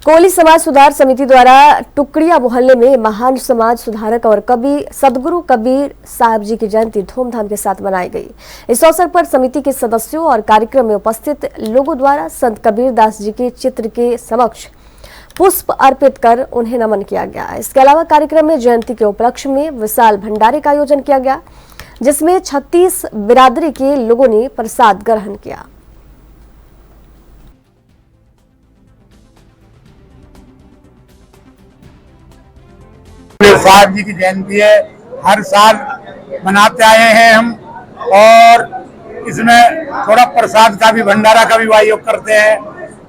कोली समाज सुधार समिति द्वारा टुकड़िया मोहल्ले में महान समाज सुधारक और कवि सदगुरु कबीर साहब जी की जयंती धूमधाम के साथ मनाई गई। इस अवसर पर समिति के सदस्यों और कार्यक्रम में उपस्थित लोगों द्वारा संत कबीर दास जी के चित्र के समक्ष पुष्प अर्पित कर उन्हें नमन किया गया। इसके अलावा कार्यक्रम में जयंती के उपलक्ष्य में विशाल भंडारे का आयोजन किया गया, जिसमें 36 बिरादरी के लोगों ने प्रसाद ग्रहण किया। साहब जी की जयंती है, हर साल मनाते आए हैं हम, और इसमें थोड़ा प्रसाद का भी भंडारा का भी आयोजन करते हैं।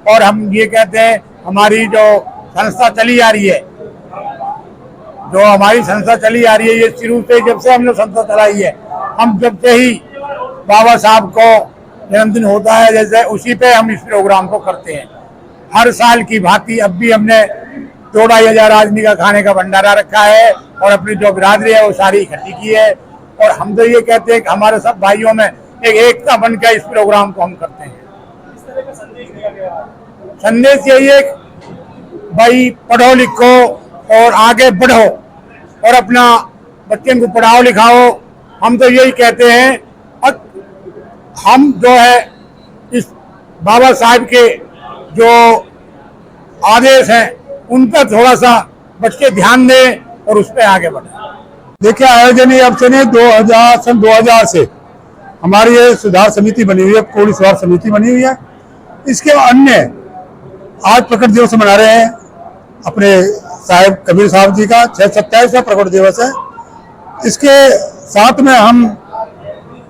और हम ये कहते हैं, हमारी जो संस्था चली आ रही है, ये शुरू से जब से हमने संस्था चलाई है, हम जब से ही बाबा साहब को जन्मदिन होता है जैसे उसी पे हम इस प्रोग्राम को करते हैं। हर साल की भांति अब भी हमने 2,500 आदमी का खाने का भंडारा रखा है और अपनी जो बिरादरी है वो सारी इकट्ठी की है। और हम तो ये कहते हैं कि हमारे सब भाइयों में एक एकता बन के इस प्रोग्राम को हम करते हैं। इस तरह का संदेश यही है, भाई पढ़ो लिखो और आगे बढ़ो और अपना बच्चों को पढ़ाओ लिखाओ। हम तो यही कहते हैं, और हम जो है इस बाबा साहब के जो आदेश हैं उन पर थोड़ा सा बच्चे ध्यान दें और उस पर आगे बढ़े। देखिए, आयोजन अब से नहीं, 2000 से हमारी ये सुधार समिति बनी हुई है, कोली सुधार समिति बनी हुई है। इसके अन्य आज प्रकट दिवस मना रहे हैं अपने साहिब कबीर साहब जी का 27वां प्रकट दिवस है। इसके साथ में हम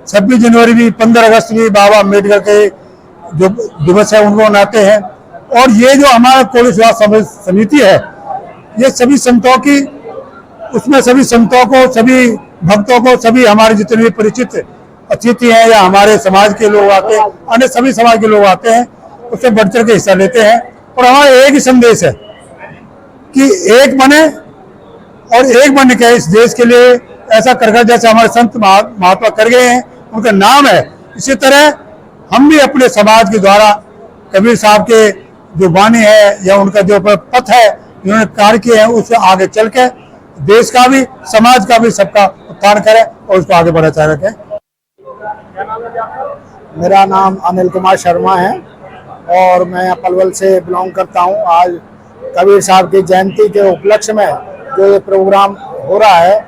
26 जनवरी भी, 15 अगस्त भी बाबा अम्बेडकर के जो दिवस है उनको मनाते हैं। और ये जो हमारा कोली सुधार समिति है, ये सभी संतों की, उसमें सभी संतों को, सभी भक्तों को, सभी हमारे जितने भी परिचित अतिथि हैं या हमारे समाज के लोग आते हैं, अन्य सभी समाज के लोग आते हैं, उसमें बढ़ चढ़ के हिस्सा लेते हैं। और हमारा एक ही संदेश है कि एक बने और एक बन के इस देश के लिए ऐसा कर, जैसे हमारे संत महात्मा कर गए हैं, उनका नाम है, इसी तरह हम भी अपने समाज के द्वारा कबीर साहब के जो वाणी है या उनका जो पथ है, उन्होंने कार्य किए हैं, उससे आगे चल के देश का भी, समाज का भी, सबका उत्थान करें और उसको आगे बढ़ाते रखें। मेरा नाम अनिल कुमार शर्मा है और मैं पलवल से बिलोंग करता हूं। आज कबीर साहब की जयंती के उपलक्ष्य में जो ये प्रोग्राम हो रहा है,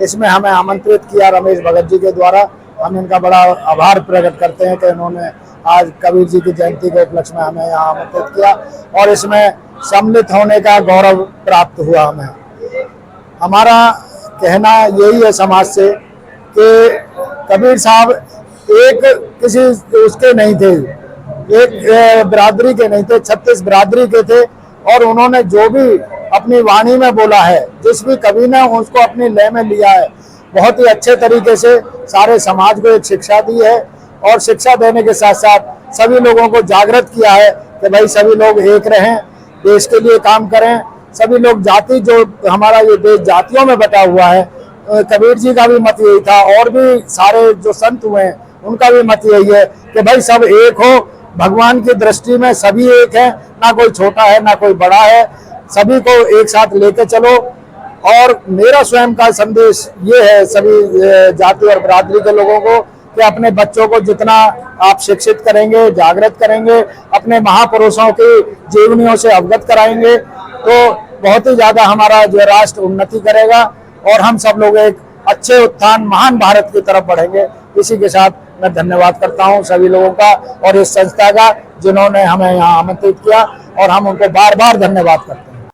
इसमें हमें आमंत्रित किया रमेश भगत जी के द्वारा। हम इनका बड़ा आभार प्रकट करते हैं कि इन्होंने आज कबीर जी की जयंती के उपलक्ष्य में हमें यहाँ आमंत्रित किया और इसमें सम्मिलित होने का गौरव प्राप्त हुआ हमें। हमारा कहना यही है समाज से कि कबीर साहब एक किसी उसके नहीं थे, एक बिरादरी के नहीं थे, 36 बिरादरी के थे। और उन्होंने जो भी अपनी वाणी में बोला है, जिस भी कवि ने उसको अपनी लय में लिया है, बहुत ही अच्छे तरीके से सारे समाज को एक शिक्षा दी है। और शिक्षा देने के साथ साथ सभी लोगों को जागृत किया है कि भाई सभी लोग एक रहें, देश के लिए काम करें। सभी लोग जाति, जो हमारा ये देश जातियों में बटा हुआ है, कबीर जी का भी मत यही था और भी सारे जो संत हुए हैं उनका भी मत यही है कि भाई सब एक हो। भगवान की दृष्टि में सभी एक है, ना कोई छोटा है ना कोई बड़ा है, सभी को एक साथ लेके चलो। और मेरा स्वयं का संदेश ये है सभी जाति और बिरादरी के लोगों को कि अपने बच्चों को जितना आप शिक्षित करेंगे, जागृत करेंगे, अपने महापुरुषों की जीवनियों से अवगत कराएंगे, तो बहुत ही ज्यादा हमारा जो राष्ट्र उन्नति करेगा और हम सब लोग एक अच्छे उत्थान, महान भारत की तरफ बढ़ेंगे। इसी के साथ मैं धन्यवाद करता हूं सभी लोगों का और इस संस्था का, जिन्होंने हमें यहाँ आमंत्रित किया, और हम उनको बार बार धन्यवाद करते हैं।